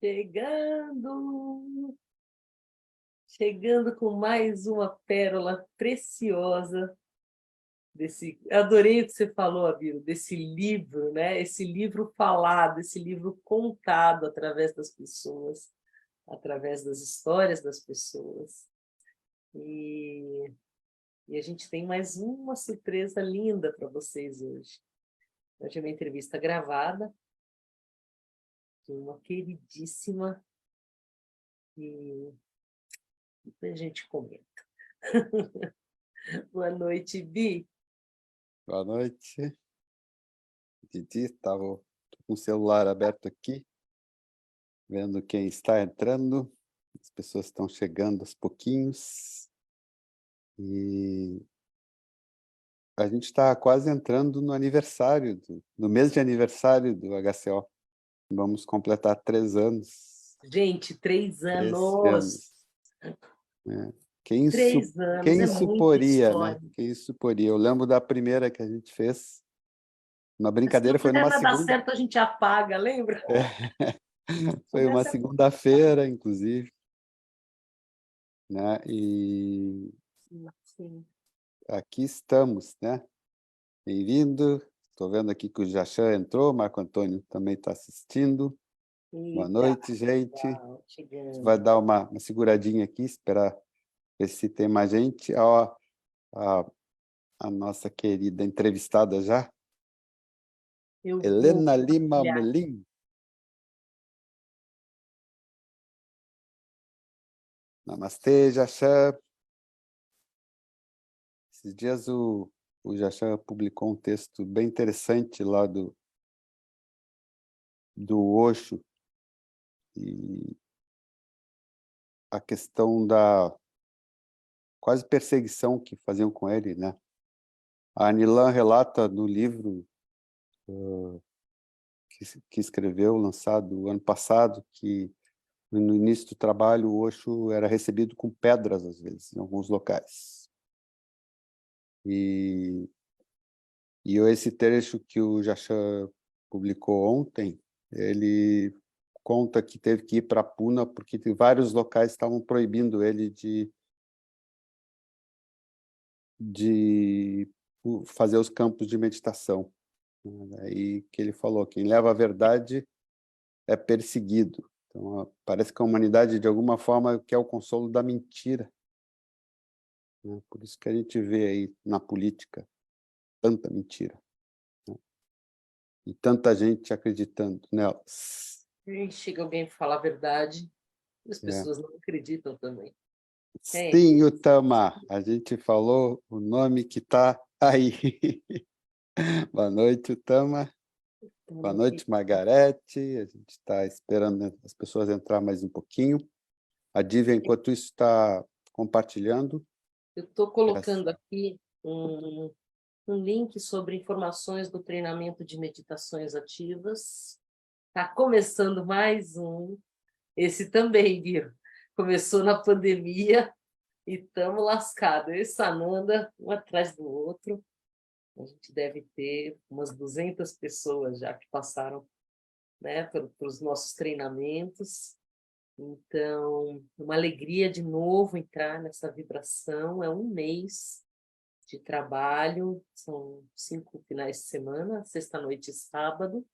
Chegando, chegando com mais uma pérola preciosa desse. Adorei o que você falou, Abílio, desse livro, né? Esse livro falado, esse livro contado através das pessoas, através das histórias das pessoas. E a gente tem mais uma surpresa linda para vocês hoje. Hoje é uma entrevista gravada de uma queridíssima e depois a gente comenta. Boa noite, Bi. Boa noite. Didi, estava com o celular aberto aqui, vendo quem está entrando. As pessoas estão chegando aos pouquinhos. E a gente está quase entrando no aniversário, no mês de aniversário do HcO. Vamos completar 3 anos. Gente, 3 Esse anos. né? 3 anos, Quem é muita suporia, né? história. Quem suporia? Eu lembro da primeira que a gente fez. Uma Se não brincadeira, foi puder numa vai dar segunda. certo, a gente apaga, lembra? Foi uma Começa segunda-feira, inclusive. Né? E assim. aqui estamos, né? Bem-vindo. Estou vendo aqui que o Jachan entrou, Marco Antônio também está assistindo. Boa Eita, noite, gente. Vai chegando. dar uma seguradinha aqui, esperar ver se tem mais gente. Ó, a nossa querida entrevistada já, Eu vou Helena Lima compartilhar. Molim. Namastê, Jachan. Esses dias o Jachan publicou um texto bem interessante lá do Osho, e a questão da quase perseguição que faziam com ele, né? A Anilan relata no livro que escreveu, lançado ano passado, que no início do trabalho o Osho era recebido com pedras, às vezes, em alguns locais. E esse trecho que o Jachan publicou ontem, ele conta que teve que ir para Puna porque vários locais estavam proibindo ele de fazer os campos de meditação. Aí que ele falou, quem leva a verdade é perseguido. Então, parece que a humanidade, de alguma forma, quer o consolo da mentira. Né? Por isso que a gente vê aí na política tanta mentira. Né? E tanta gente acreditando nelas. E chega alguém para falar a verdade, as É. pessoas não acreditam também. É. Sim, Utama, a gente falou o nome que está aí. Boa noite, Utama. Boa noite, Margarete. A gente está esperando as pessoas entrar mais um pouquinho. A Dívia, enquanto isso, está compartilhando. Eu estou colocando aqui um link sobre informações do treinamento de meditações ativas. Está começando mais um. Esse também, viu? Começou na pandemia e estamos lascados. Eu e Sananda, um atrás do outro. A gente deve ter umas 200 pessoas já que passaram, né, pelos nossos treinamentos. Então, uma alegria de novo entrar nessa vibração. É um mês de trabalho, são 5 finais de semana, sexta-noite e sábado,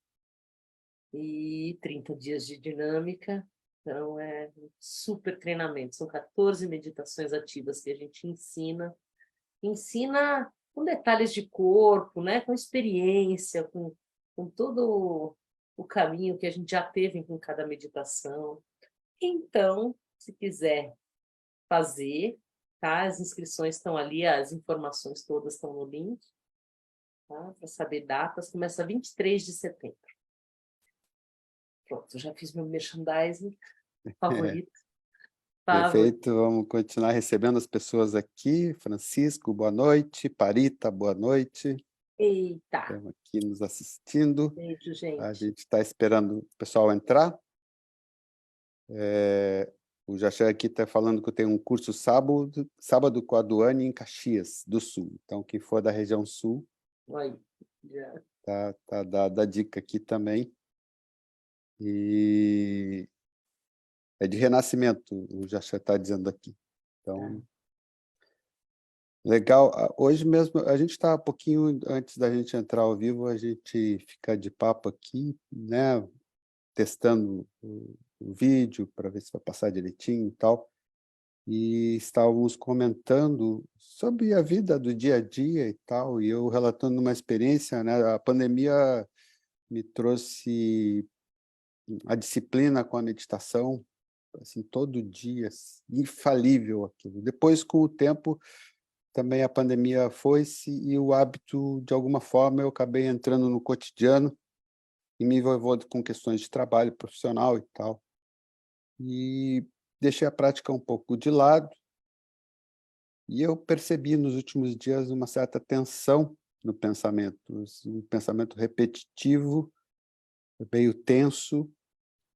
e 30 dias de dinâmica. Então, é um super treinamento. São 14 meditações ativas que a gente ensina com detalhes de corpo, né? Com experiência, com todo o caminho que a gente já teve com cada meditação. Então, se quiser fazer, tá? As inscrições estão ali, as informações todas estão no link, tá? Para saber datas, começa 23 de setembro. Pronto, já fiz meu merchandising favorito. Perfeito, vamos continuar recebendo as pessoas aqui. Francisco, boa noite. Parita, boa noite. Eita! Estão aqui nos assistindo. Beijo, A gente. gente está esperando o pessoal entrar. O Jachan aqui está falando que eu tenho um curso sábado com a Duane em Caxias do Sul. Então, quem for da região sul, Aí, já. tá dada a dica aqui também. E é de renascimento, o Jaxé está dizendo aqui. Então, legal. Hoje mesmo, a gente está um pouquinho antes da gente entrar ao vivo, a gente fica de papo aqui, né? Testando o vídeo para ver se vai passar direitinho e tal. E estávamos comentando sobre a vida do dia a dia e tal, e eu relatando uma experiência, né? A pandemia me trouxe a disciplina com a meditação, assim, todo dia, infalível aquilo. Depois, com o tempo, também a pandemia foi-se e o hábito, de alguma forma, eu acabei entrando no cotidiano e me envolvendo com questões de trabalho profissional e tal. E deixei a prática um pouco de lado, e eu percebi nos últimos dias uma certa tensão no pensamento, um pensamento repetitivo, meio tenso,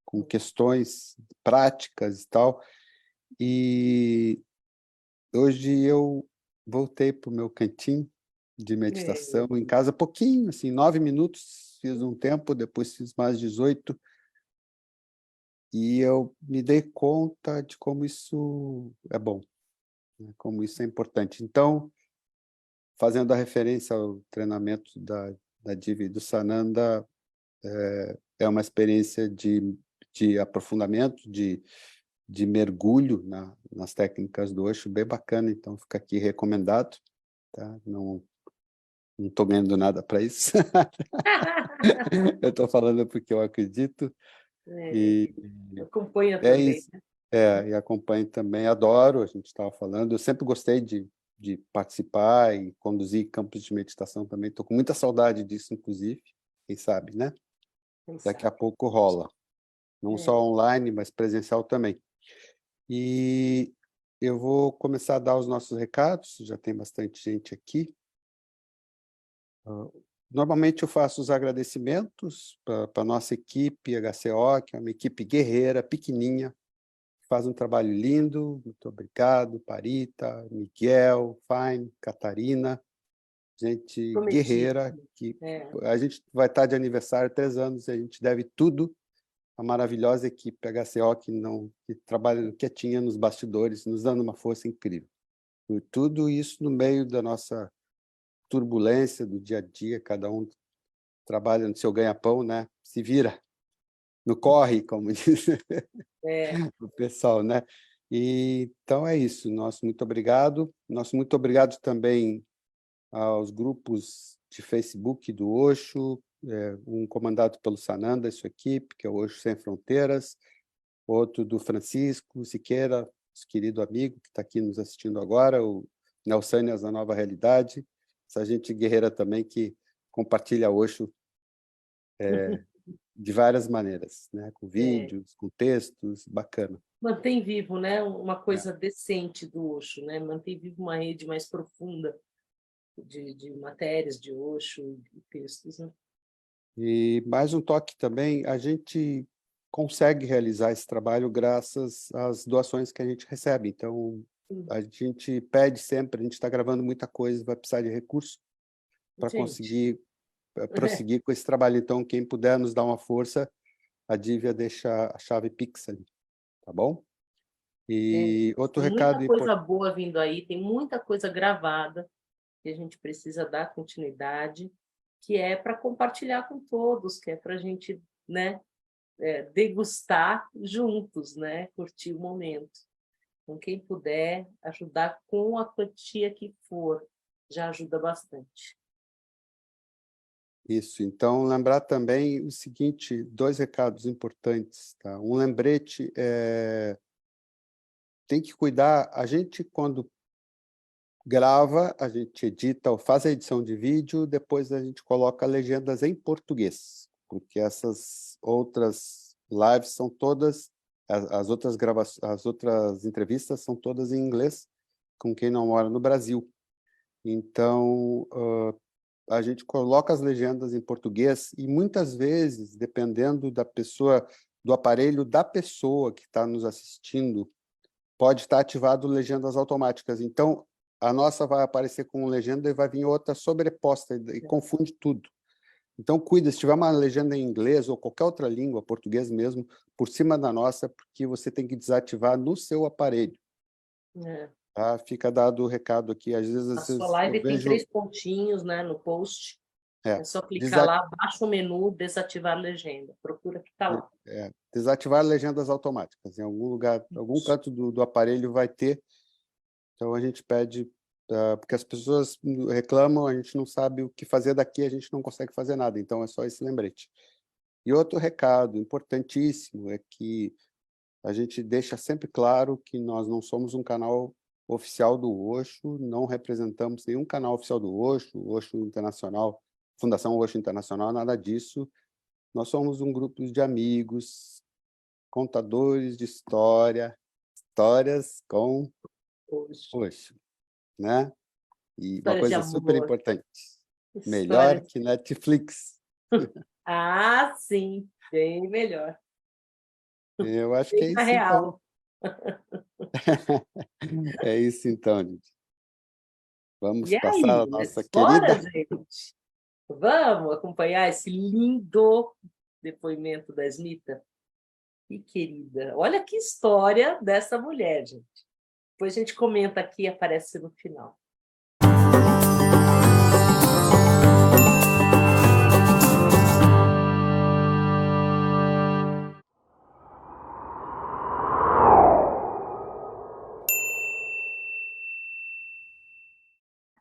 com questões práticas e tal. E hoje eu voltei para o meu cantinho de meditação em casa, pouquinho, assim, 9 minutos, fiz um tempo, depois fiz mais 18, e eu me dei conta de como isso é bom, né? Como isso é importante. Então, fazendo a referência ao treinamento da Divi e do Sananda, é uma experiência de aprofundamento, de mergulho nas técnicas do Osho, bem bacana, então fica aqui recomendado, tá? Não estou ganhando nada para isso. Eu estou falando porque eu acredito. E acompanha é também. isso. E acompanho também, adoro, a gente estava falando, eu sempre gostei de participar e conduzir campos de meditação também, estou com muita saudade disso, inclusive, quem sabe, né? Daqui a pouco rola, não só online, mas presencial também. E eu vou começar a dar os nossos recados, já tem bastante gente aqui. Normalmente eu faço os agradecimentos para a nossa equipe HcO, que é uma equipe guerreira, pequenininha, faz um trabalho lindo. Muito obrigado, Parita, Miguel, Fine, Catarina, gente guerreira, que a gente vai estar de aniversário 3 anos e a gente deve tudo à maravilhosa equipe HcO que trabalha quietinha nos bastidores, nos dando uma força incrível. E tudo isso no meio da nossa turbulência do dia a dia, cada um trabalha no seu ganha-pão, né? Se vira, no corre, como diz o pessoal, né? E, então é isso, nosso muito obrigado. Nosso muito obrigado também aos grupos de Facebook do Osho, um comandado pelo Sananda e sua equipe, que é o Osho Sem Fronteiras, outro do Francisco Siqueira, nosso querido amigo, que está aqui nos assistindo agora, o Nelsânias da Nova Realidade, essa gente guerreira também que compartilha Osho de várias maneiras, né? Com vídeos, com textos, bacana. Mantém vivo, né? Uma coisa decente do Osho, né? Mantém vivo uma rede mais profunda de matérias de Osho e textos, né? E mais um toque também, a gente consegue realizar esse trabalho graças às doações que a gente recebe. Então, a gente pede sempre, a gente está gravando muita coisa, vai precisar de recursos para conseguir prosseguir com esse trabalho. Então, quem puder nos dar uma força, a Dívia deixa a chave Pix ali, tá bom? E outro recado muita coisa importante. boa vindo aí, tem muita coisa gravada que a gente precisa dar continuidade, que é para compartilhar com todos, que é para a gente, né, degustar juntos, né, curtir o momento. Então, quem puder ajudar com a quantia que for, já ajuda bastante. Isso, então lembrar também o seguinte, 2 recados importantes, tá? Um lembrete, tem que cuidar, a gente quando grava, a gente edita ou faz a edição de vídeo, depois a gente coloca legendas em português, porque essas outras lives são todas, as outras gravações, as outras entrevistas são todas em inglês, com quem não mora no Brasil. Então, a gente coloca as legendas em português e muitas vezes, dependendo da pessoa, do aparelho da pessoa que está nos assistindo, pode estar ativado legendas automáticas. Então, a nossa vai aparecer com legenda e vai vir outra sobreposta e confunde tudo. Então, cuida, se tiver uma legenda em inglês ou qualquer outra língua, português mesmo, por cima da nossa, porque você tem que desativar no seu aparelho. Tá? Fica dado o recado aqui. Às vezes A sua live eu tem vejo... 3 pontinhos, né, no post. É só clicar lá, baixa o menu, desativar a legenda. Procura que está lá. Desativar legendas automáticas. Em algum lugar, algum canto do aparelho vai ter. Então, a gente pede, porque as pessoas reclamam, a gente não sabe o que fazer daqui, a gente não consegue fazer nada. Então, é só esse lembrete. E outro recado importantíssimo é que a gente deixa sempre claro que nós não somos um canal oficial do Osho, não representamos nenhum canal oficial do Osho, Osho Internacional, Fundação Osho Internacional, nada disso. Nós somos um grupo de amigos, contadores de histórias com Osho, né? E uma Histórias de coisa super amor. importante, melhor Histórias... que Netflix. Ah, sim, bem melhor. Eu acho que é Bem na isso, então. real. É isso, então, gente. Vamos E passar a aí, nossa bora, querida... gente? Vamos acompanhar esse lindo depoimento da Smita? Que querida. Olha que história dessa mulher, gente. Depois a gente comenta aqui e aparece no final.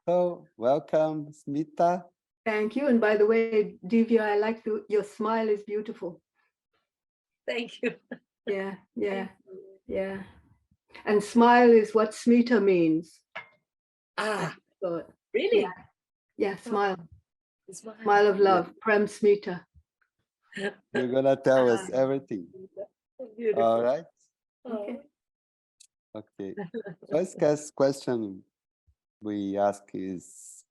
So, welcome, Smita. Thank you. And by the way, Divya, I like your smile is beautiful. Thank you. Yeah. And smile is what Smita means. So, Really? Yeah, smile. Smile of love, Prem Smita. You're going to tell us everything. Beautiful. All right? Okay. First question we ask is,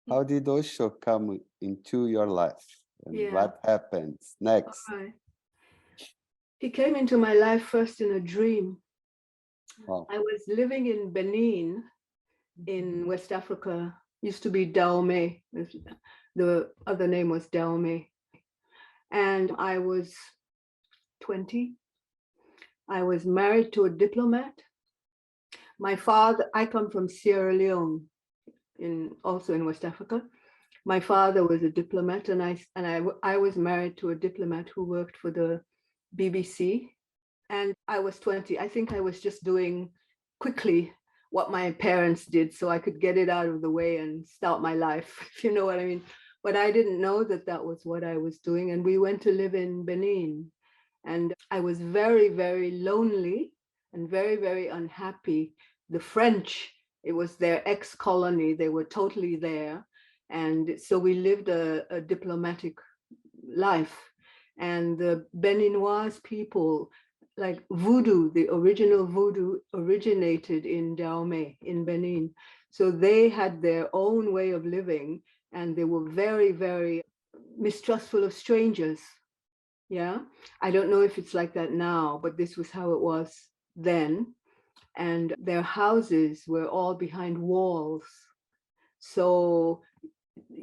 how did Osho come into your life? And what happens next? All right. He came into my life first in a dream. Wow. I was living in Benin, in West Africa. Used to be Dahomey. The other name was Dahomey. And I was 20. I was married to a diplomat. My father, I come from Sierra Leone, also in West Africa. My father was a diplomat, and I was married to a diplomat who worked for the BBC. And I was 20. I think I was just doing quickly what my parents did so I could get it out of the way and start my life, if you know what I mean. But I didn't know that that was what I was doing. And we went to live in Benin. And I was very, very lonely and very, very unhappy. The French, it was their ex-colony. They were totally there. And so we lived a diplomatic life. And the Beninois people, like voodoo, the original voodoo originated in Dahomey, in Benin. So they had their own way of living, and they were very, very mistrustful of strangers. Yeah, I don't know if it's like that now, but this was how it was then. And their houses were all behind walls. So,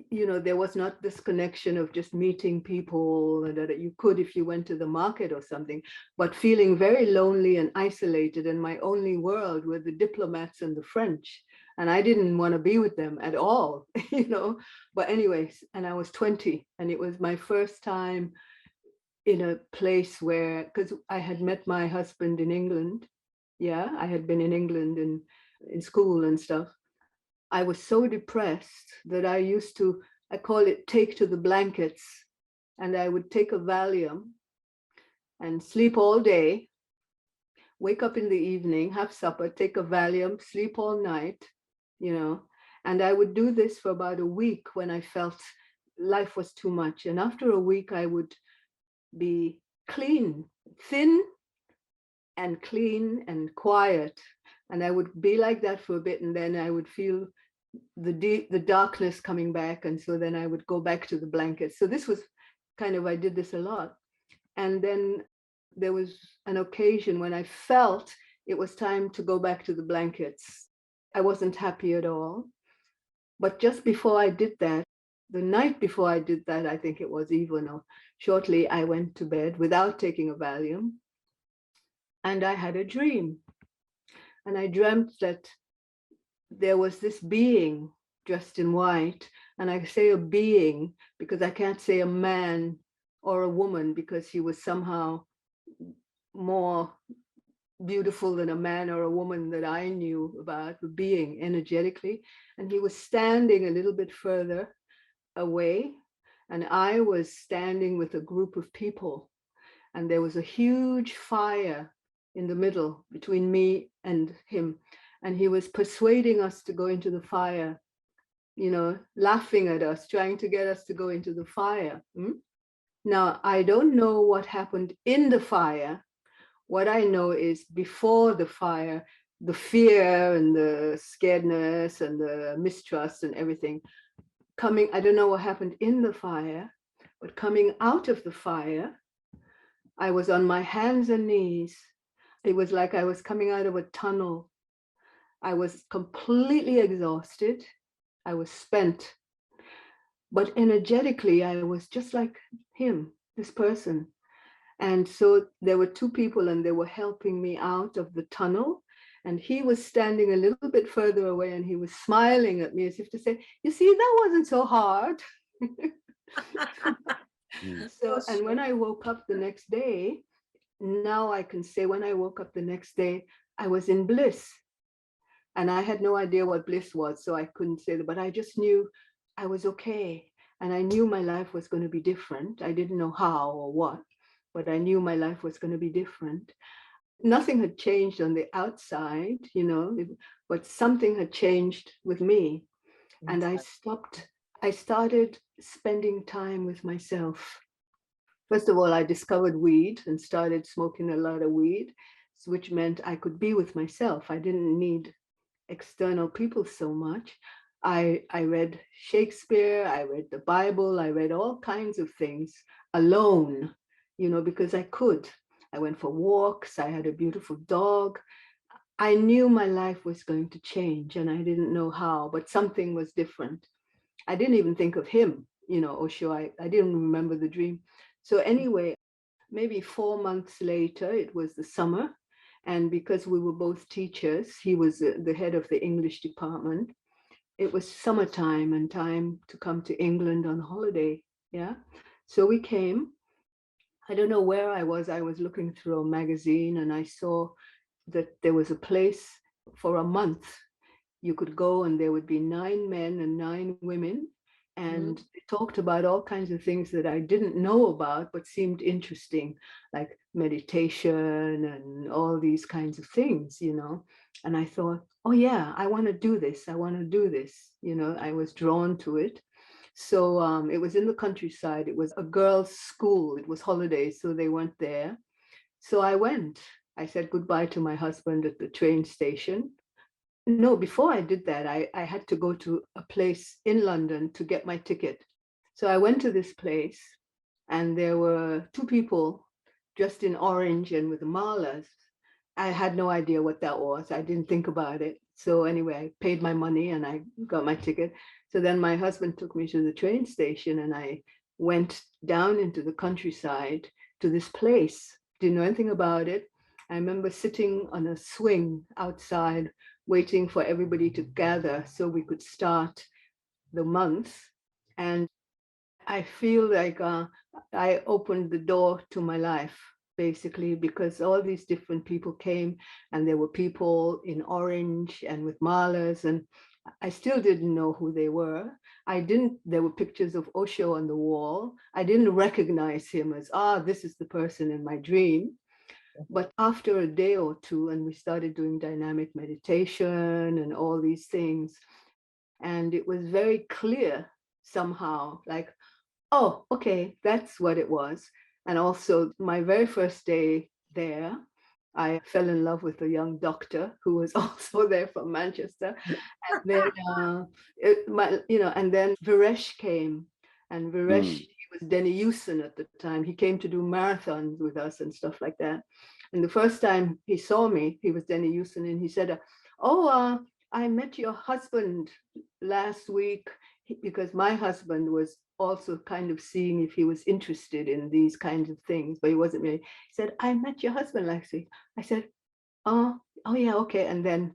you know, there was not this connection of just meeting people that you could if you went to the market or something, but feeling very lonely and isolated. And my only world were the diplomats and the French. And I didn't want to be with them at all, you know. But anyways, and I was 20, and it was my first time in a place where, because I had met my husband in England. Yeah, I had been in England in school and stuff. I was so depressed that I used to, I call it take to the blankets, and I would take a Valium and sleep all day, wake up in the evening, have supper, take a Valium, sleep all night, you know. And I would do this for about a week when I felt life was too much. And after a week, I would be clean, thin and clean and quiet. And I would be like that for a bit, and then I would feel the darkness coming back. And so then I would go back to the blankets. So this was kind of, I did this a lot. And then there was an occasion when I felt it was time to go back to the blankets. I wasn't happy at all. But just before I did that, the night before I did that, I think it was even, or shortly, I went to bed without taking a Valium, and I had a dream. And I dreamt that there was this being dressed in white, and I say a being because I can't say a man or a woman, because he was somehow more beautiful than a man or a woman that I knew about, the being energetically. And he was standing a little bit further away, and I was standing with a group of people, and there was a huge fire in the middle between me and him, and he was persuading us to go into the fire, you know, laughing at us, trying to get us to go into the fire. Now, I don't know what happened in the fire. What I know is before the fire, the fear and the scaredness and the mistrust and everything coming, I don't know what happened in the fire, but coming out of the fire, I was on my hands and knees. It was like I was coming out of a tunnel. I was completely exhausted. I was spent. But energetically, I was just like him, this person. And so there were two people, and they were helping me out of the tunnel. And he was standing a little bit further away, and he was smiling at me as if to say, you see, that wasn't so hard. So, and when I woke up the next day, now I can say when I woke up the next day, I was in bliss. And I had no idea what bliss was, so I couldn't say that, but I just knew I was okay. And I knew my life was going to be different. I didn't know how or what, but I knew my life was going to be different. Nothing had changed on the outside, you know, but something had changed with me. And I started spending time with myself. First of all, I discovered weed and started smoking a lot of weed, which meant I could be with myself. I didn't need external people so much. I read Shakespeare, I read the Bible, I read all kinds of things alone, you know, because I could. I went for walks, I had a beautiful dog. I knew my life was going to change, and I didn't know how, but something was different. I didn't even think of him, you know, Osho. I didn't remember the dream. So anyway, maybe 4 months later, it was the summer. And because we were both teachers, he was the head of the English department. It was summertime and time to come to England on holiday. Yeah. So we came. I don't know where I was. I was looking through a magazine, and I saw that there was a place for a month. You could go, and there would be 9 men and 9 women. And they talked about all kinds of things that I didn't know about, but seemed interesting, like meditation and all these kinds of things, you know. And I thought, oh yeah, I want to do this. I want to do this. You know, I was drawn to it. So it was in the countryside. It was a girls' school. It was holidays, so they weren't there. So I went. I said goodbye to my husband at the train station. No, before I did that, I had to go to a place in London to get my ticket. So I went to this place, and there were 2 people dressed in orange and with malas. I had no idea what that was. I didn't think about it. So anyway, I paid my money and I got my ticket. So then my husband took me to the train station, and I went down into the countryside to this place. Didn't know anything about it. I remember sitting on a swing outside, waiting for everybody to gather so we could start the month. And I feel like I opened the door to my life, basically, because all these different people came, and there were people in orange and with malas, and I still didn't know who they were. There were pictures of Osho on the wall. I didn't recognize him as, this is the person in my dream. But after a day or two, and we started doing dynamic meditation and all these things, and it was very clear somehow, like, oh, okay, that's what it was. And also my very first day there, I fell in love with a young doctor who was also there from Manchester. And then, and then Viresh came, and Viresh, he was Denny Houston at the time. He came to do marathons with us and stuff like that. And the first time he saw me, he was Denny Houston, and he said, I met your husband last week. because my husband was also kind of seeing if he was interested in these kinds of things, but he wasn't really. He said, I met your husband last week. I said, oh yeah, okay. And then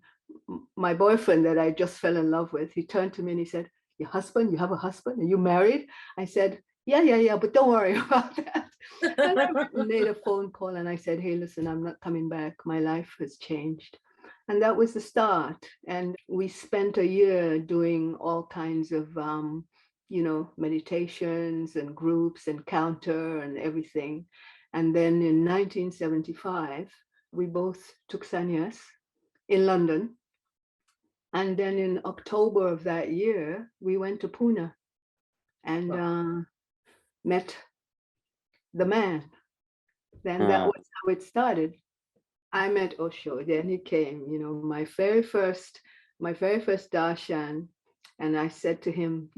my boyfriend that I just fell in love with, he turned to me and he said, your husband, you have a husband? Are you married? I said, yeah, but don't worry about that. And I made a phone call and I said, hey, listen, I'm not coming back. My life has changed. And that was the start. And we spent a year doing all kinds of, meditations and groups and counter and everything. And then in 1975, we both took sannyas in London. And then in October of that year, we went to Pune and met the man. Then that was how it started. I met Osho, then he came, my very first darshan. And I said to him,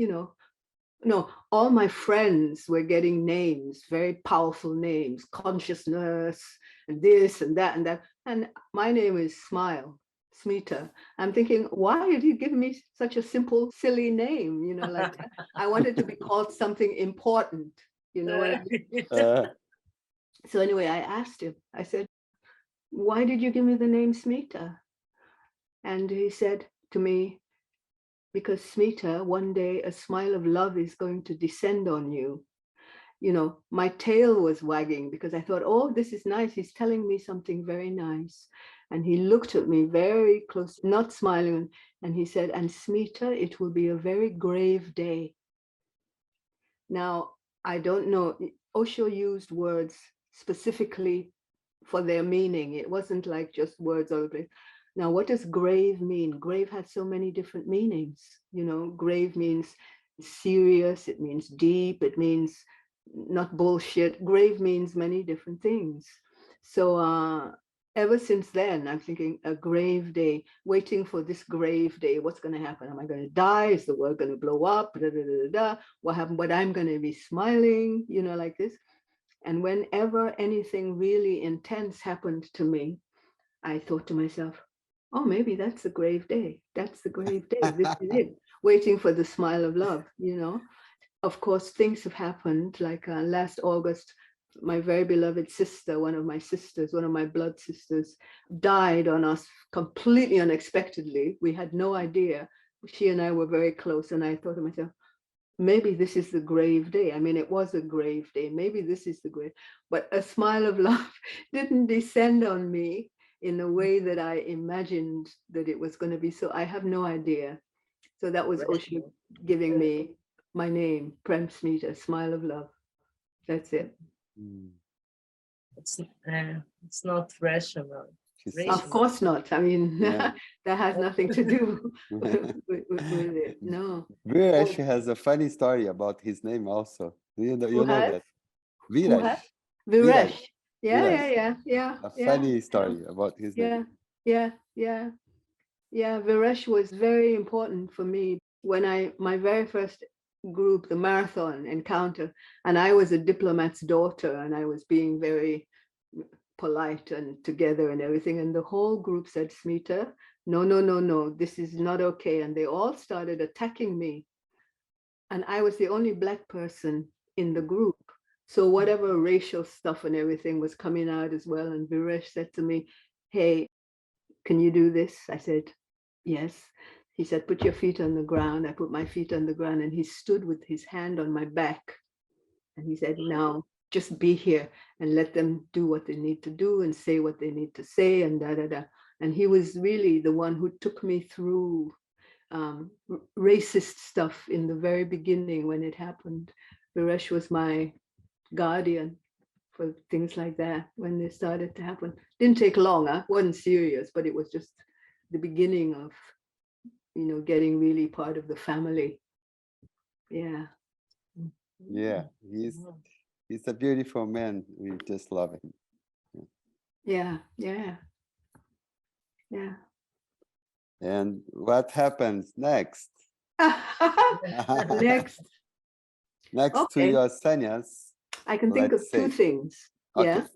no, all my friends were getting names, very powerful names, consciousness, and this and that and that. And my name is Smile, Smita. I'm thinking, why did you give me such a simple, silly name? Like I wanted to be called something important, what I mean? So anyway, I asked him, I said, why did you give me the name Smita? And he said to me, because Smita, one day a smile of love is going to descend on you. My tail was wagging because I thought, oh, this is nice. He's telling me something very nice. And he looked at me very close, not smiling. And he said, and Smita, it will be a very grave day. Now, I don't know. Osho used words specifically for their meaning. It wasn't like just words all the place. Now, what does grave mean? Grave has so many different meanings. Grave means serious, it means deep, it means not bullshit. Grave means many different things. So ever since then, I'm thinking a grave day, waiting for this grave day. What's going to happen? Am I going to die? Is the world going to blow up? What happened? But I'm going to be smiling, like this. And whenever anything really intense happened to me, I thought to myself, oh, maybe that's the grave day. That's the grave day. This is it. Waiting for the smile of love, Of course, things have happened. Like last August, my very beloved sister, one of my blood sisters, died on us completely unexpectedly. We had no idea. She and I were very close. And I thought to myself, maybe this is the grave day. I mean, it was a grave day. Maybe this is the grave. But a smile of love didn't descend on me in a way that I imagined that it was going to be. So I have no idea. So that was Osho giving me my name, Prem Smita, smile of love. That's it. It's not rational. Of course not. I mean, that has nothing to do with it. No. Viraj has a funny story about his name also. You know that? Viraj. Viraj. Yeah. A funny story about his name. Yeah. Viraj was very important for me when my very first group, the marathon encounter, and I was a diplomat's daughter, and I was being very polite and together and everything. And the whole group said, Smita, no, this is not okay. And they all started attacking me. And I was the only Black person in the group. So whatever racial stuff and everything was coming out as well. And Viraj said to me, hey, can you do this? I said, yes. He said, put your feet on the ground. I put my feet on the ground and he stood with his hand on my back. And he said, now just be here and let them do what they need to do and say what they need to say and da. And he was really the one who took me through racist stuff in the very beginning when it happened. Viraj was my guardian for things like that when they started to happen. Didn't take long, wasn't serious, but it was just the beginning of, getting really part of the family. Yeah. Yeah, he's a beautiful man. We just love him. Yeah. And what happens next? Next Okay. to your sannyas, I can think of two things. Okay. Yeah.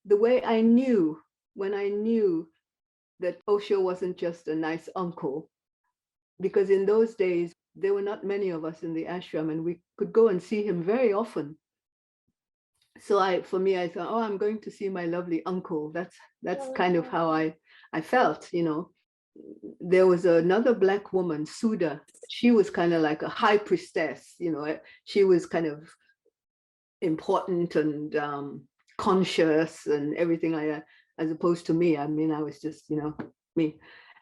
The way I knew, when I knew that Osho wasn't just a nice uncle, because in those days, there were not many of us in the ashram, and we could go and see him very often. So for me, I thought, oh, I'm going to see my lovely uncle. That's kind of how I felt, you know. There was another Black woman, Sudha. She was kind of like a high priestess, you know. She was kind of important and conscious and everything like that, as opposed to me. I mean, I was just, you know, me.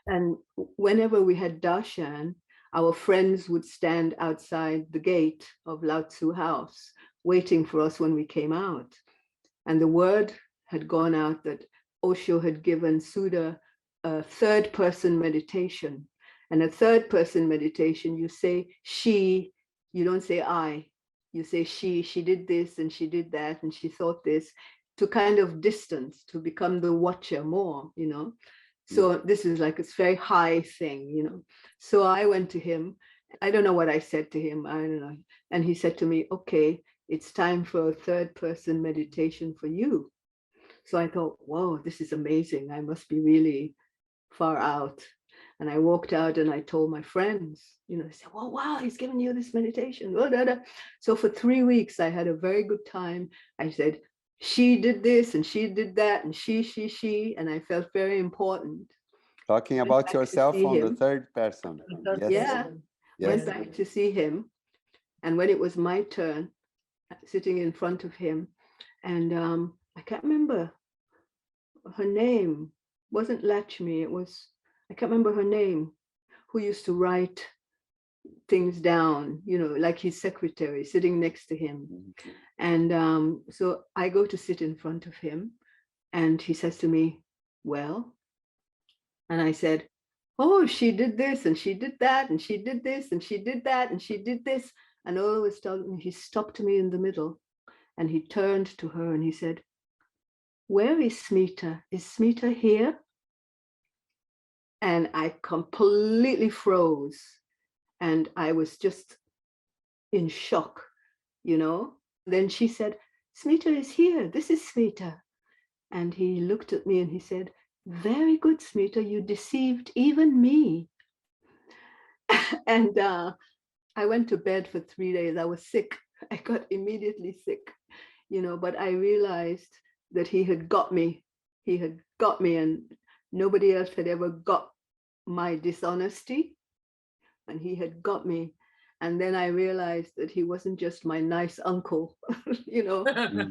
And whenever we had darshan, our friends would stand outside the gate of Lao Tzu house, waiting for us when we came out. And the word had gone out that Osho had given Sudha a third person meditation. And a third person meditation, you say she, you don't say I. You say she did this and she did that and she thought this, to kind of distance, to become the watcher more, you know. So this is like, it's very high thing, you know. So I went to him. I don't know what I said to him. I don't know. And he said to me, okay, it's time for a third person meditation for you. So I thought, whoa, this is amazing. I must be really far out. And I walked out and I told my friends, you know, they said, well, wow, he's giving you this meditation. So for 3 weeks, I had a very good time. I said, she did this and she did that and she, and I felt very important. Talking about yourself on the third person. Yes. Went back to see him. And when it was my turn, sitting in front of him, and I can't remember her name, wasn't Lakshmi, it was, I can't remember her name, who used to write things down, you know, like his secretary sitting next to him. And so I go to sit in front of him and he says to me, well, and I said, oh, she did this and she did that and she did this and she did that and she did this. And all of a sudden he stopped me in the middle and he turned to her and he said, where is Smita? Is Smita here? And I completely froze and I was just in shock, you know. Then she said, Smita is here. This is Smita. And he looked at me and he said, very good, Smita. You deceived even me. And I went to bed for 3 days. I was sick. I got immediately sick, you know, but I realized that he had got me. He had got me and nobody else had ever got my dishonesty. And he had got me. And then I realized that he wasn't just my nice uncle, you know, that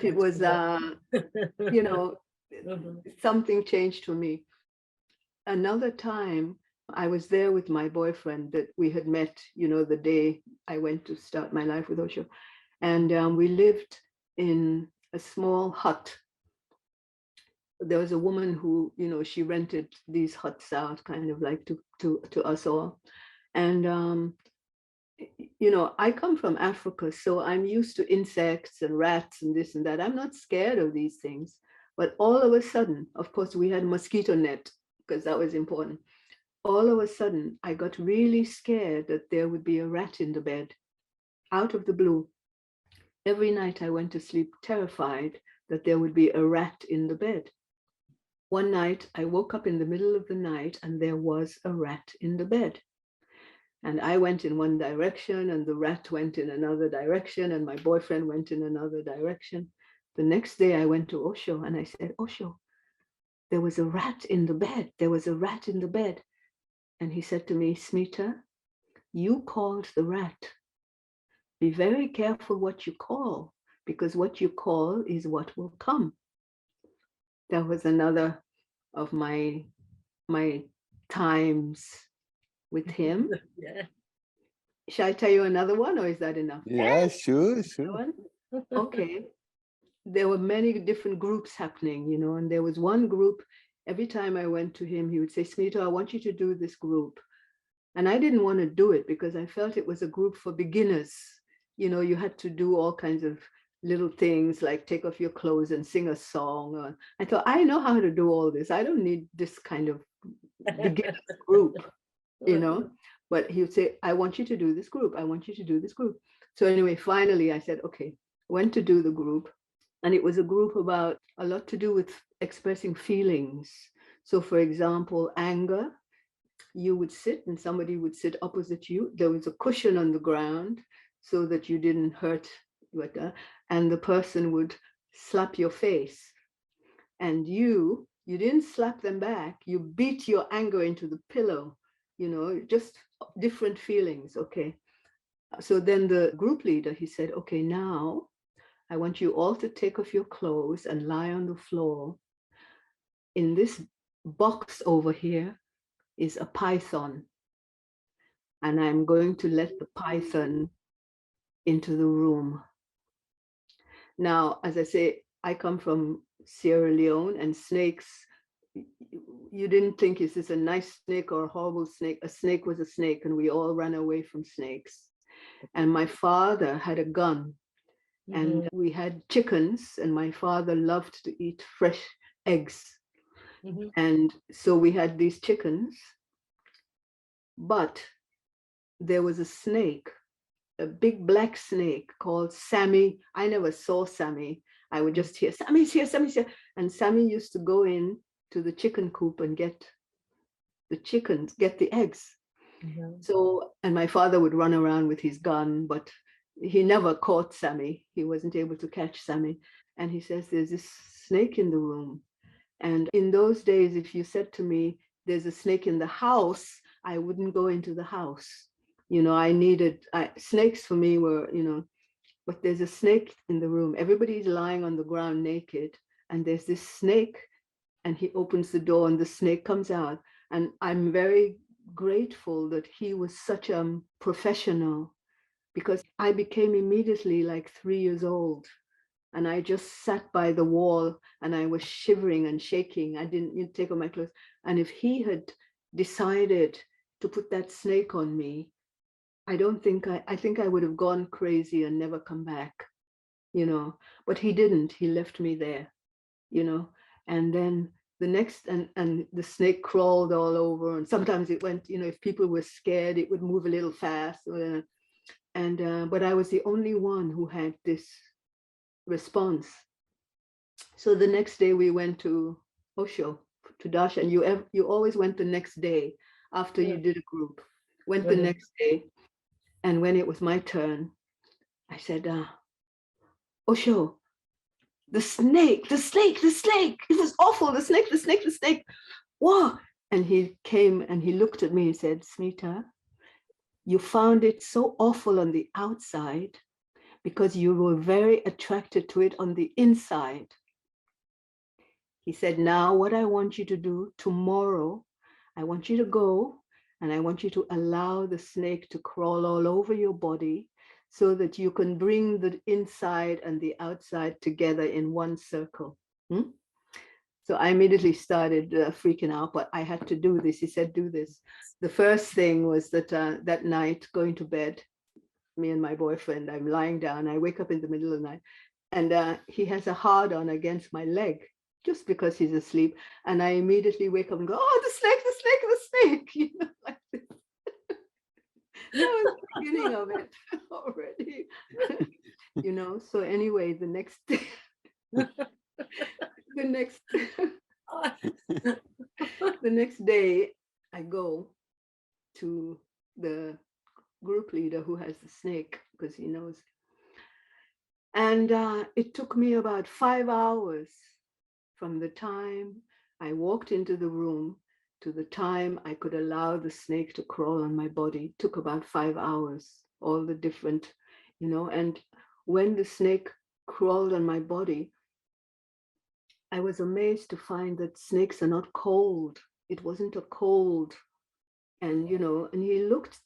it was, you know, something changed for me. Another time, I was there with my boyfriend that we had met, you know, the day I went to start my life with Osho. And we lived in a small hut. There was a woman who, you know, she rented these huts out kind of like to us all. And, you know, I come from Africa, so I'm used to insects and rats and this and that. I'm not scared of these things. But all of a sudden, of course, we had a mosquito net because that was important. All of a sudden, I got really scared that there would be a rat in the bed, out of the blue. Every night I went to sleep terrified that there would be a rat in the bed. One night I woke up in the middle of the night and there was a rat in the bed. And I went in one direction and the rat went in another direction and my boyfriend went in another direction. The next day I went to Osho and I said, Osho, there was a rat in the bed. There was a rat in the bed. And he said to me, Smita, you called the rat. Be very careful what you call, because what you call is what will come. That was another of my times with him. Yeah. Shall I tell you another one or is that enough? Yeah, sure. Okay. There were many different groups happening, you know, and there was one group, every time I went to him, he would say, Smita, I want you to do this group. And I didn't want to do it because I felt it was a group for beginners. You know, you had to do all kinds of little things like take off your clothes and sing a song. I thought, I know how to do all this. I don't need this kind of beginner group, you know. But he would say, I want you to do this group. I want you to do this group. So anyway, finally I said, okay, went to do the group. And it was a group about a lot to do with expressing feelings. So for example, anger. you would sit and somebody would sit opposite you. There was a cushion on the ground so that you didn't hurt, and the person would slap your face. And you didn't slap them back. You beat your anger into the pillow, just different feelings. Okay. So then the group leader, he said, okay, now I want you all to take off your clothes and lie on the floor. In this box over here is a python. And I'm going to let the python into the room. Now, as I say, I come from Sierra Leone, and snakes, you didn't think, is this a nice snake or a horrible snake? A snake was a snake, and we all ran away from snakes. And my father had a gun, and we had chickens, and my father loved to eat fresh eggs. And so we had these chickens, but there was a snake, a big black snake called Sammy. I never saw Sammy. I would just hear, Sammy's here, Sammy's here. And Sammy used to go in to the chicken coop and get the chickens, get the eggs. So, and my father would run around with his gun, but he never caught Sammy. He wasn't able to catch Sammy. And he says, there's this snake in the room. And in those days, if you said to me, there's a snake in the house, I wouldn't go into the house. Snakes for me were, but there's a snake in the room. Everybody's lying on the ground naked. And there's this snake, and he opens the door and the snake comes out. And I'm very grateful that he was such a professional, because I became immediately like 3 years old. And I just sat by the wall and I was shivering and shaking. I didn't take off my clothes. And if he had decided to put that snake on me, I think I would have gone crazy and never come back, but he didn't. He left me there, and then the next, and the snake crawled all over. And sometimes it went, if people were scared, it would move a little fast. But I was the only one who had this response. So the next day we went to Osho, to Darshan. And you always went the next day after you did a group. Went the next day. And when it was my turn, I said, Osho, the snake. It was awful. The snake. Whoa. And he came and he looked at me and said, Smita, you found it so awful on the outside because you were very attracted to it on the inside. He said, now what I want you to do tomorrow, I want you to go and I want you to allow the snake to crawl all over your body so that you can bring the inside and the outside together in one circle. So I immediately started freaking out, but I had to do this. He said, do this. The first thing was that that night, going to bed, me and my boyfriend, I'm lying down. I wake up in the middle of the night and he has a hard on against my leg just because he's asleep. And I immediately wake up and go, oh, the snake, like this. That was the beginning of it already. So anyway, the next day I go to the group leader who has the snake, because he knows. And it took me about 5 hours from the time I walked into the room to the time I could allow the snake to crawl on my body. It took about 5 hours, all the different, and when the snake crawled on my body, I was amazed to find that snakes are not cold. It wasn't a cold. And, and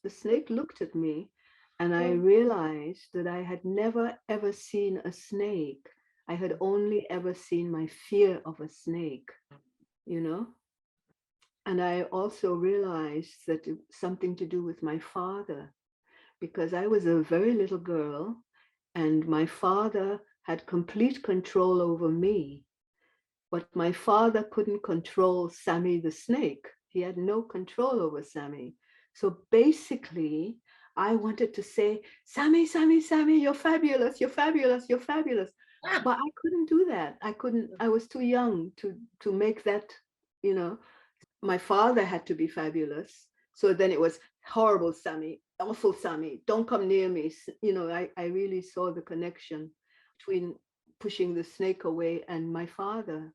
the snake looked at me, and I realized that I had never, ever seen a snake. I had only ever seen my fear of a snake, And I also realized that it was something to do with my father, because I was a very little girl and my father had complete control over me. But my father couldn't control Sammy the snake. He had no control over Sammy. So basically, I wanted to say, Sammy, you're fabulous, you're fabulous, you're fabulous. But I couldn't do that. I was too young to make that, My father had to be fabulous. So then it was horrible, Sammy, awful, Sammy, don't come near me. You know, I really saw the connection between pushing the snake away and my father,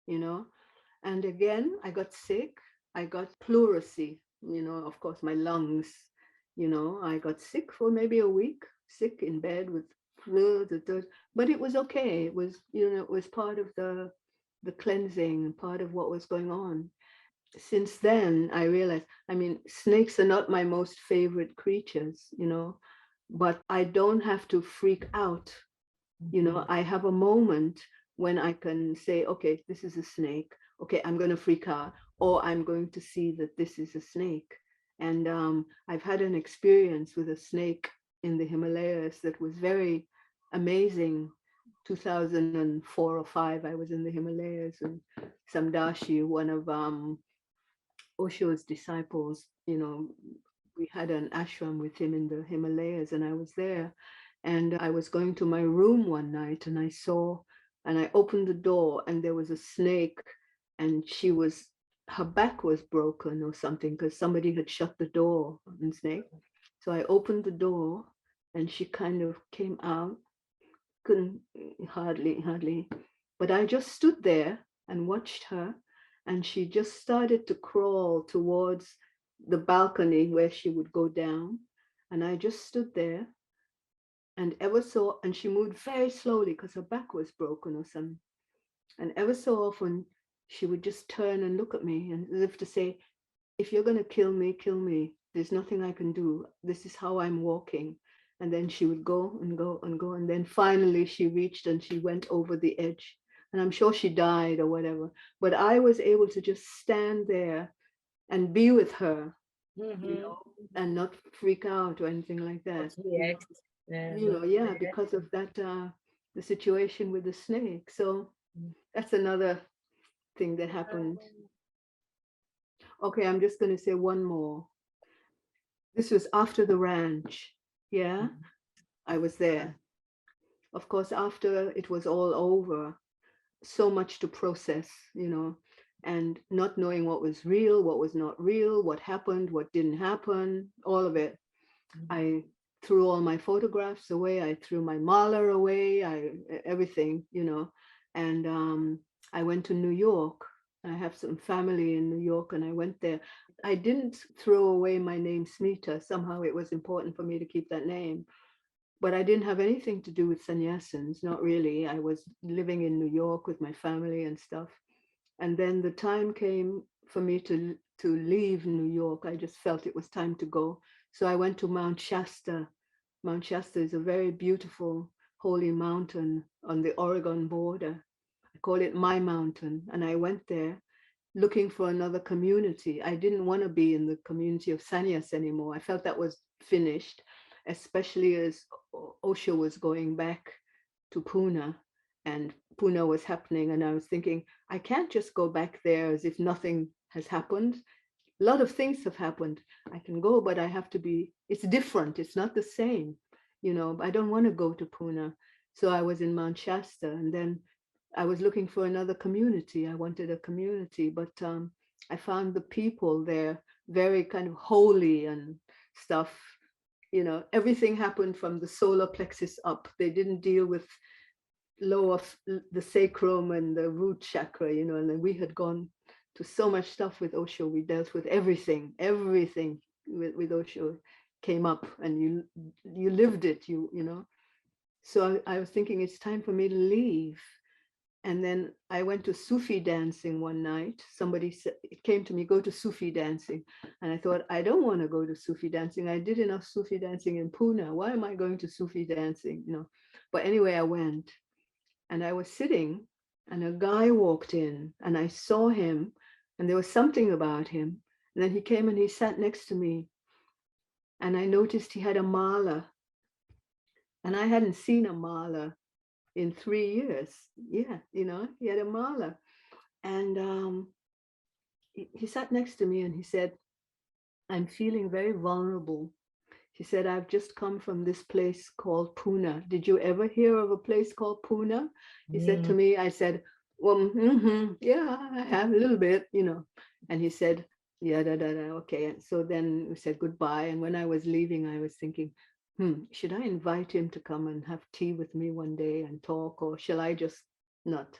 you know. And again, I got sick. I got pleurisy, you know, of course, my lungs, you know, I got sick for maybe a week, sick in bed with flu, but it was okay. It was, you know, it was part of the cleansing, part of what was going on. Since then, I realized, I mean, snakes are not my most favorite creatures, you know, but I don't have to freak out. You know, I have a moment when I can say, okay, this is a snake. Okay, I'm going to freak out, or I'm going to see that this is a snake. And I've had an experience with a snake in the Himalayas that was very amazing. 2004 or 5, I was in the Himalayas, and Samdashi, one of Osho's disciples, you know, we had an ashram with him in the Himalayas, and I was there. And I was going to my room one night, and I opened the door, and there was a snake, and her back was broken or something, because somebody had shut the door on snake. So I opened the door, and she kind of came out, couldn't hardly, but I just stood there and watched her, and she just started to crawl towards the balcony where she would go down. And I just stood there, and she moved very slowly because her back was broken or something. And ever so often she would just turn and look at me, and as if to say, if you're going to kill me, kill me. There's nothing I can do. This is how I'm walking. And then she would go and go and go. And then finally she reached and she went over the edge. And I'm sure she died or whatever. But I was able to just stand there and be with her, you know, and not freak out or anything like that. You know, yeah, because of that, the situation with the snake. So that's another thing that happened. Okay, I'm just going to say one more. This was after the ranch. Yeah, I was there. Of course, after it was all over, so much to process, you know, and not knowing what was real, what was not real, what happened, what didn't happen, all of it. I threw all my photographs away. I threw my mala away, everything, you know. And I went to New York. I have some family in New York, and I went there. I didn't throw away my name Smita. Somehow it was important for me to keep that name. But I didn't have anything to do with sannyasins, not really. I was living in New York with my family and stuff. And then the time came for me to leave New York. I just felt it was time to go. So I went to Mount Shasta. Mount Shasta is a very beautiful, holy mountain on the Oregon border. I call it my mountain. And I went there looking for another community. I didn't want to be in the community of sannyas anymore. I felt that was finished, especially as Osho was going back to Pune, and Pune was happening. And I was thinking, I can't just go back there as if nothing has happened. A lot of things have happened. I can go, but I have to be, it's different. It's not the same, you know. I don't want to go to Pune. So I was in Mount Shasta, and then I was looking for another community. I wanted a community, but I found the people there very kind of holy and stuff. You know, everything happened from the solar plexus up. They didn't deal with lower, the sacrum and the root chakra, you know, and then we had gone to so much stuff with Osho. We dealt with everything with Osho came up, and you lived it, you know. So I was thinking it's time for me to leave. And then I went to Sufi dancing one night. Somebody said, it came to me, go to Sufi dancing. And I thought, I don't want to go to Sufi dancing. I did enough Sufi dancing in Pune. Why am I going to Sufi dancing? You know. But anyway, I went, and I was sitting, and a guy walked in, and I saw him, and there was something about him. And then he came and he sat next to me, and I noticed he had a mala, and I hadn't seen a mala in 3 years. Yeah, you know, he had a mala. And he sat next to me, and he said, I'm feeling very vulnerable. He said, I've just come from this place called Pune. Did you ever hear of a place called Pune? He said to me, I said, well, yeah, I have a little bit, you know. And he said, yeah, okay. And so then we said goodbye. And when I was leaving, I was thinking, should I invite him to come and have tea with me one day and talk, or shall I just not?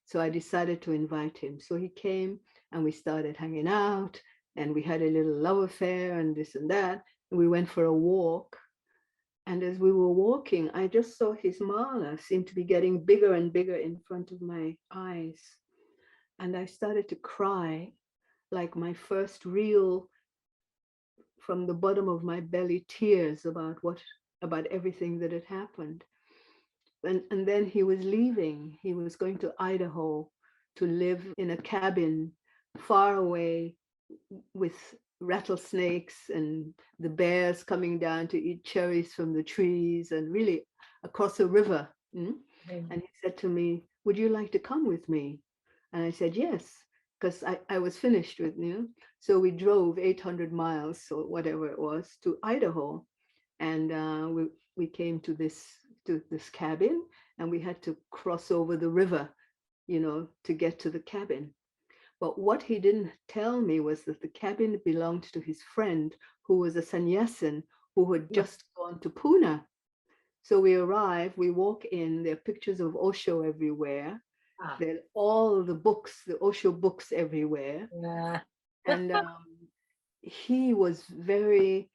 So I decided to invite him. So he came and we started hanging out, and we had a little love affair and this and that. And we went for a walk. And as we were walking, I just saw his mala seem to be getting bigger and bigger in front of my eyes. And I started to cry, like my first real, from the bottom of my belly, tears about everything that had happened. And then he was leaving. He was going to Idaho to live in a cabin far away with rattlesnakes and the bears coming down to eat cherries from the trees, and really across a river. And he said to me, would you like to come with me? And I said, yes, because I was finished with, So we drove 800 miles or whatever it was to Idaho. And we came to this cabin, and we had to cross over the river, to get to the cabin. But what he didn't tell me was that the cabin belonged to his friend, who was a sannyasin who had just gone to Pune. So we arrive, we walk in, there are pictures of Osho everywhere. There are all the books, the Osho books everywhere. And he was very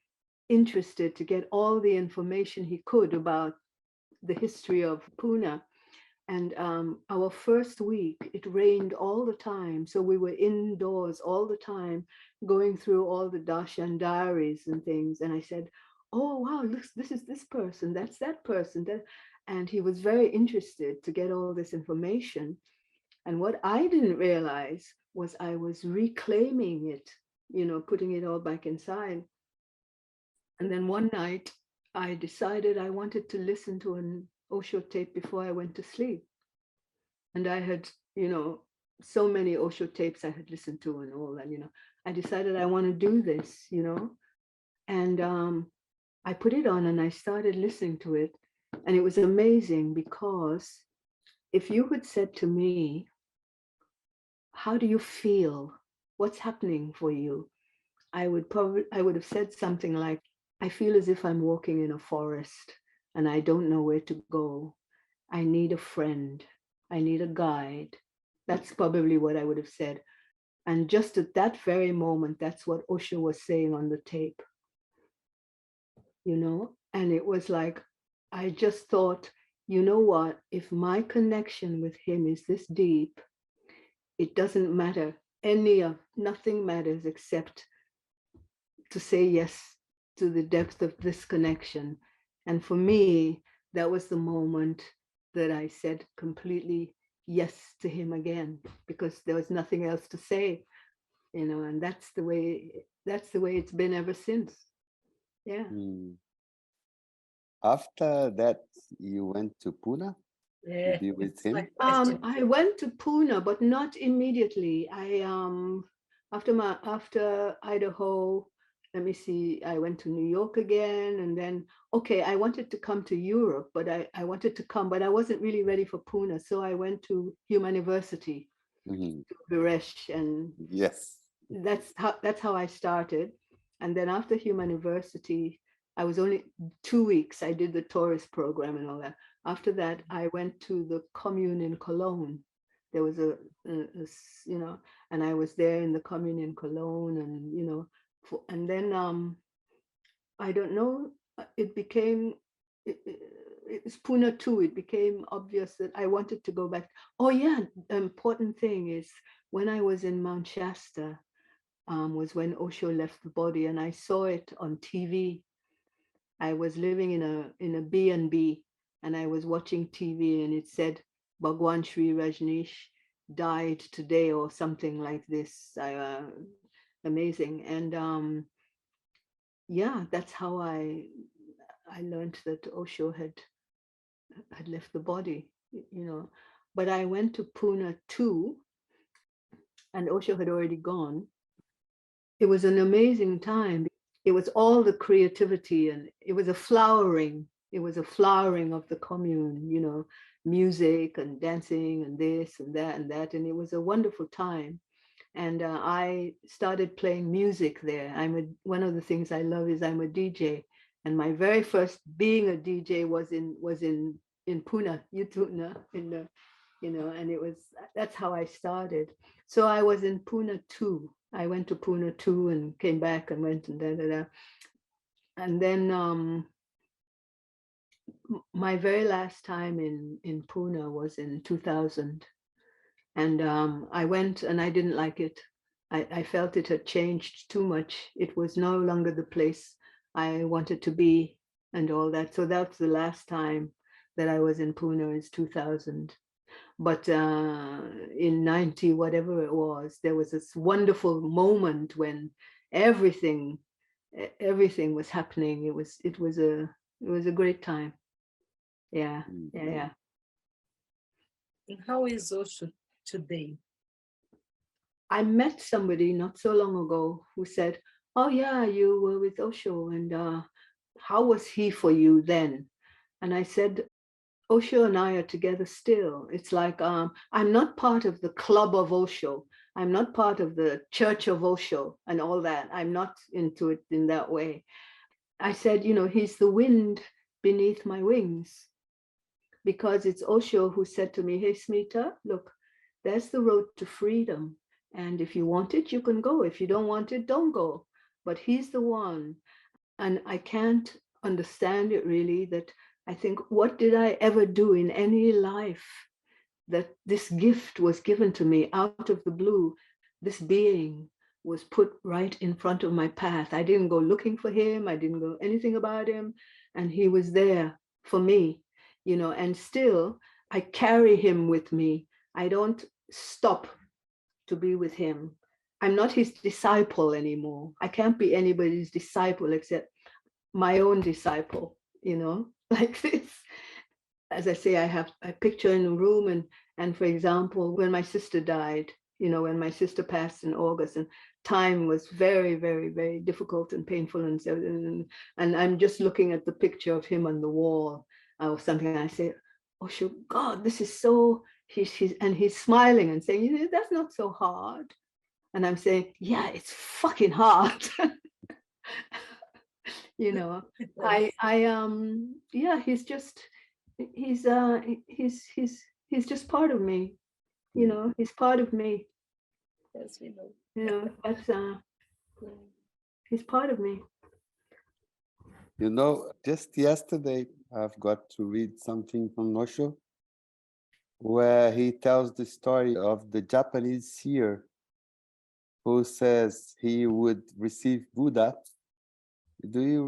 interested to get all the information he could about the history of Pune. And our first week, it rained all the time. So we were indoors all the time, going through all the darshan diaries and things. And I said, oh, wow, look, this is this person, that's that person. And he was very interested to get all this information. And what I didn't realize was I was reclaiming it, putting it all back inside. And then one night, I decided I wanted to listen to an Osho tape before I went to sleep. And I had, so many Osho tapes I had listened to and all that, I decided I want to do this, and I put it on and I started listening to it. And it was amazing, because if you had said to me, how do you feel? What's happening for you? I would have said something like, I feel as if I'm walking in a forest and I don't know where to go. I need a friend. I need a guide. That's probably what I would have said. And just at that very moment, that's what Osho was saying on the tape. And it was like, I just thought, you know what? If my connection with him is this deep, it doesn't matter. Nothing matters except to say yes to the depth of this connection. And for me, that was the moment that I said completely yes to him again, because there was nothing else to say, and that's the way it's been ever since. Yeah. After that, you went to Pune to be with him? I went to Pune, but not immediately. After Idaho, let me see, I went to New York again, and then, I wanted to come to Europe, but I wanted to come, but I wasn't really ready for Pune. So I went to Human University, to Viresh, and yes, that's how I started. And then after Human University, I was only 2 weeks. I did the tourist program and all that. After that, I went to the commune in Cologne. There was and I was there in the commune in Cologne, and and then I don't know. It became it's Pune too. It became obvious that I wanted to go back. Oh yeah, the important thing is when I was in Mount Shasta, was when Osho left the body, and I saw it on TV. I was living in a B&B, and I was watching TV, and it said Bhagwan Sri Rajneesh died today or something like this. Amazing. And yeah, that's how I learned that Osho had left the body, But I went to Pune too, and Osho had already gone. It was an amazing time. It was all the creativity, and it was a flowering of the commune, music and dancing and this and that and that. And it was a wonderful time. And I started playing music there. One of the things I love is I'm a DJ. And my very first being a DJ was in Pune, Utuna, and that's how I started. So I was in Pune too. I went to Pune too and came back and went and da. And then my very last time in Pune was in 2000. And I went and I didn't like it. I felt it had changed too much. It was no longer the place I wanted to be and all that. So that's the last time that I was in Pune, is 2000. But in 90, whatever it was, there was this wonderful moment when everything was happening. It was a great time. Yeah. And how is Osho today? I met somebody not so long ago who said, "Oh yeah, you were with Osho, and how was he for you then?" And I said, Osho and I are together still. It's like I'm not part of the club of Osho. I'm not part of the church of Osho and all that. I'm not into it in that way. I said, he's the wind beneath my wings, because it's Osho who said to me, "Hey, Smita, look, there's the road to freedom. And if you want it, you can go. If you don't want it, don't go." But he's the one. And I can't understand it really, that I think, what did I ever do in any life that this gift was given to me out of the blue? This being was put right in front of my path. I didn't go looking for him. I didn't go anything about him. And he was there for me, and still I carry him with me. I don't stop to be with him. I'm not his disciple anymore. I can't be anybody's disciple except my own disciple, like this. As I say, I have a picture in the room, and for example, when my sister died, when my sister passed in August, and time was very, very, very difficult and painful, and I'm just looking at the picture of him on the wall or something, and I say, "Oh, God, this is so," he's smiling and saying, "That's not so hard." And I'm saying, "Yeah, it's fucking hard." Yeah, he's just part of me. He's part of me. Yes, we know. That's he's part of me. Just yesterday I've got to read something from Osho where he tells the story of the Japanese seer who says he would receive Buddha. Do you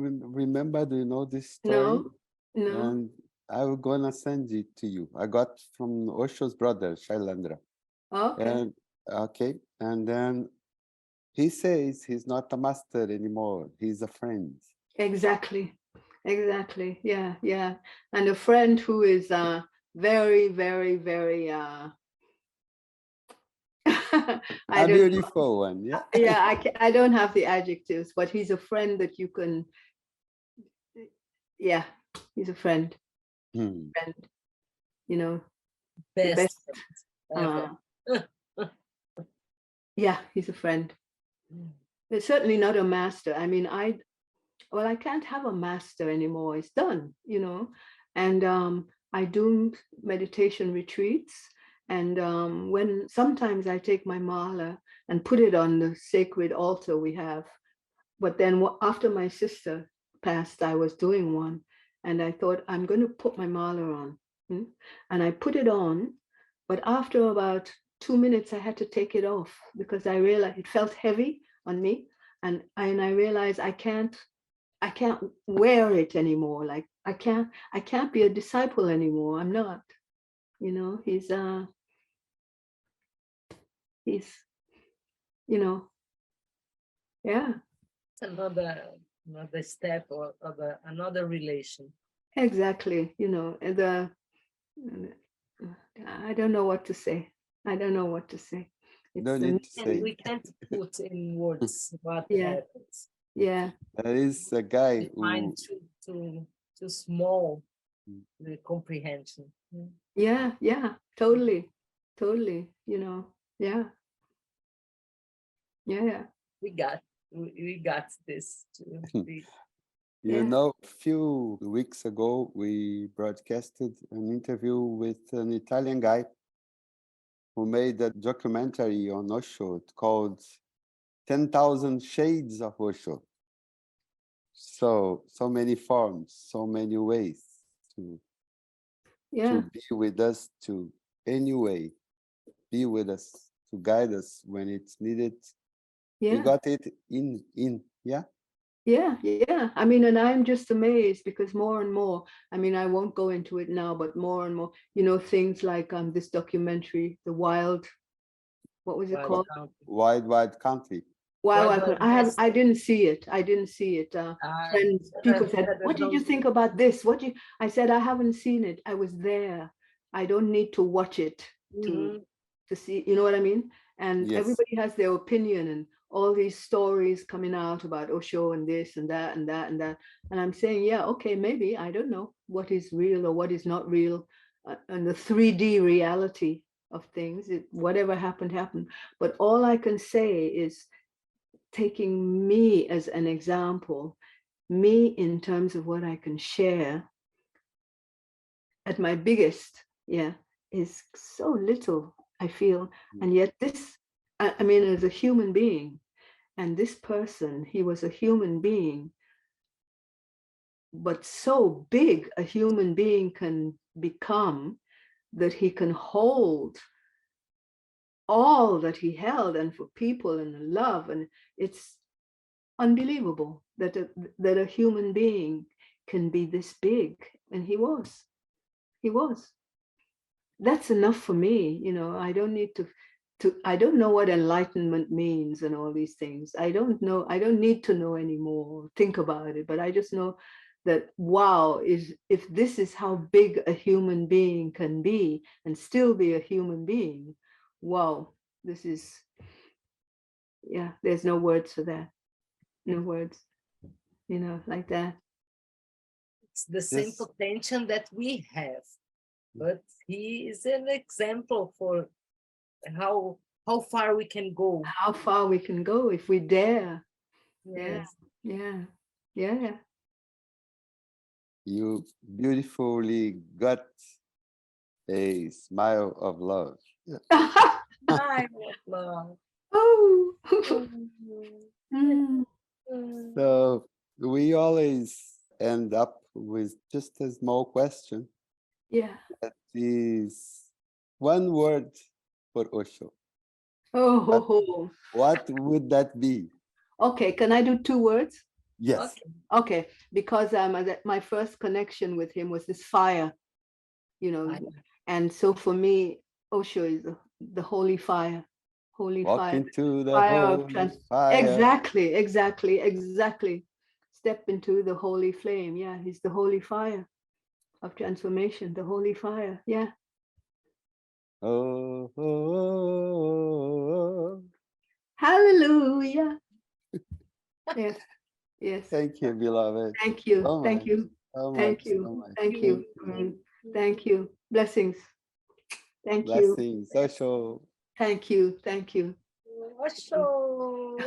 remember? Do you know this story? No. And I'm gonna send it to you. I got from Osho's brother, Shailandra. Okay. And then he says he's not a master anymore. He's a friend. Exactly. Yeah. And a friend who is very, very, very a beautiful one, yeah. Yeah, I don't have the adjectives, but he's a friend that you can. Yeah, he's a friend. Friend, Best. Yeah, he's a friend. It's certainly not a master. I mean, I can't have a master anymore. It's done, And I do meditation retreats. And when sometimes I take my mala and put it on the sacred altar we have. But then after my sister passed, I was doing one. And I thought, I'm going to put my mala on. And I put it on. But after about 2 minutes, I had to take it off because I realized it felt heavy on me. And I realized I can't wear it anymore. Like I can't be a disciple anymore. I'm not. He's yeah. It's another step or another relation. Exactly. I don't know what to say. No need to say. We can't put in words what happens. Yeah. There is a guy who find too small the comprehension. Yeah, totally. Yeah. Yeah. We got this too. You know, a few weeks ago, we broadcasted an interview with an Italian guy who made a documentary on Osho called 10,000 Shades of Osho. So many forms, so many ways to be with us, to anyway be with us, to guide us when it's needed. Yeah. We got it in, yeah? Yeah. I mean, and I'm just amazed because more and more, I mean, I won't go into it now, but more and more, you know, things like this documentary, The Wild, what was it called? Wild Country. I didn't see it. Friends, people said, what did you think about this? I said, I haven't seen it. I was there. I don't need to watch it to see, you know what I mean? And Yes. Everybody has their opinion and all these stories coming out about Osho and this and that and that and that. And I'm saying, yeah, okay, maybe, I don't know what is real or what is not real, and the 3D reality of things. Whatever happened, happened. But all I can say is, taking me as an example, me in terms of what I can share at my biggest, is so little, I feel. And yet this, I mean, as a human being, and this person, he was a human being, but so big a human being can become that he can hold all that he held, and for people and love, and it's unbelievable that a human being can be this big, and he was. That's enough for me, you know. I don't need to I don't know what enlightenment means and all these things. I don't know. I don't need to know anymore, think about it, but I just know that, wow, if this is how big a human being can be and still be a human being, wow, this is, there's no words for that. No words, you know, like that. It's the same potential that we have, but he is an example for how far we can go. How far we can go if we dare. Yes. Yeah. You beautifully got a smile of love. Smile of love. Oh. So we always end up with just a small question. Yeah. That is one word for Osho. Oh. What would that be? Okay, can I do 2 words? Yes. Okay, because my first connection with him was this fire, you know, and so for me, Osho is the holy fire. Holy Walk fire. into the Fire holy of fire. Exactly. Step into the holy flame. Yeah, he's the holy fire of transformation, the holy fire. Yeah. Oh, oh, oh, oh. Hallelujah. Yes. Thank you, beloved. Thank you. So Thank much, you. so Thank much, you. so much. Thank you. Thank you. Blessings. Thank you. Blessings. Osho. Thank you. Thank you. Osho.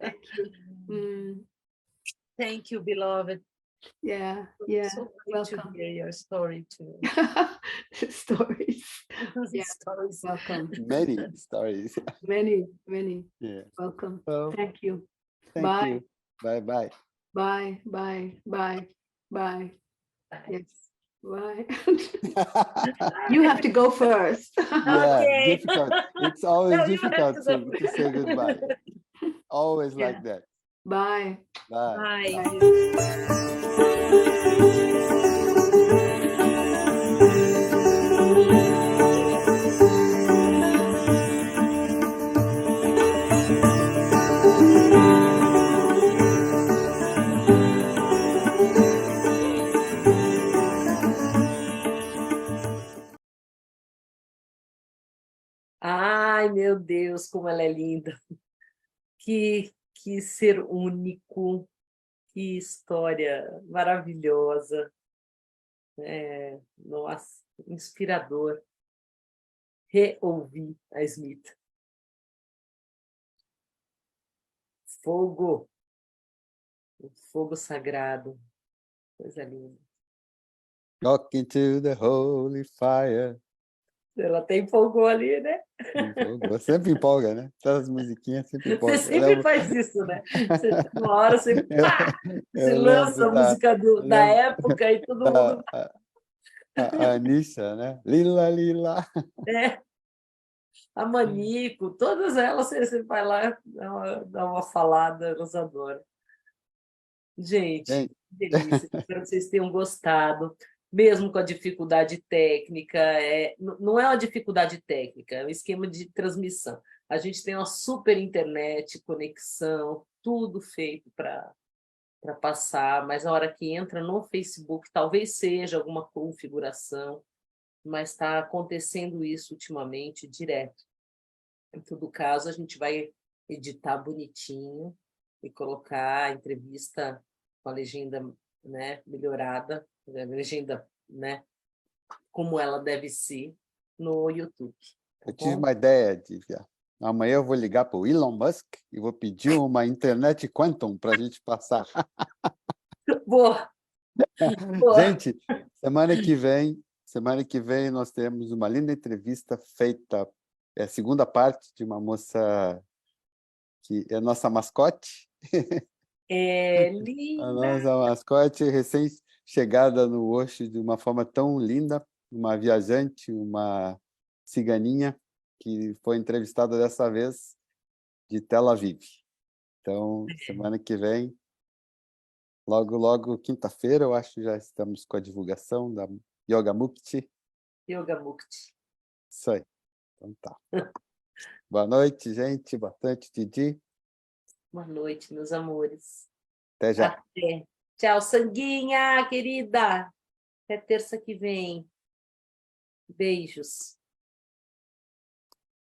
Thank you. Thank you, beloved. Yeah. So great Welcome. to hear your story too. Stories. Yeah. Stories. Welcome. Many stories. Many. Yeah. Welcome. So, Thank you. thank you. Bye. Bye. Yes. Bye. Yeah, You have to go first. Okay. difficult. It's always No, you have difficult to go. to say goodbye. Always Yeah. like that. Bye. Bye. Ai, meu Deus, como ela é linda. Que ser único, que história maravilhosa. Nossa, inspirador. Reouvir a Smita. fogo. O fogo sagrado. Coisa linda. Talking to the holy fire. Ela até empolgou ali, né? Empolgou. Sempre empolga, né? Essas musiquinhas sempre empolgam. Você sempre faz isso, né? Uma hora você, pá, você Eu lança lembro a música da lembro época e todo da mundo... a Anisha, né? Lila, lila. É, a Manico, todas elas, você vai lá dá uma falada, elas adoram. Gente, Gente, que delícia, espero que vocês tenham gostado, mesmo com a dificuldade técnica. Não é uma dificuldade técnica, é um esquema de transmissão. A gente tem uma super internet, conexão, tudo feito para passar, mas a hora que entra no Facebook, talvez seja alguma configuração, mas está acontecendo isso ultimamente direto. Em todo caso, a gente vai editar bonitinho e colocar a entrevista com a legenda, né, melhorada, a legenda, né, como ela deve ser, no YouTube. Tá eu tive bom? uma ideia, Divya. Amanhã eu vou ligar para o Elon Musk e vou pedir uma internet quantum para a gente passar. Boa, boa. Gente, semana que vem nós teremos uma linda entrevista feita, é a segunda parte de uma moça que é nossa mascote. É A linda. nossa mascote recém-chegada no Osho de uma forma tão linda, uma viajante, uma ciganinha, que foi entrevistada dessa vez de Tel Aviv. Então, semana que vem, logo, quinta-feira, eu acho que já estamos com a divulgação da Yoga Mukti. Yoga Mukti. Isso aí. Então tá. Boa noite, gente. Boa noite, Didi. Boa noite, meus amores. Até já. Até. Tchau, Sanguinha, querida. Até terça que vem. Beijos.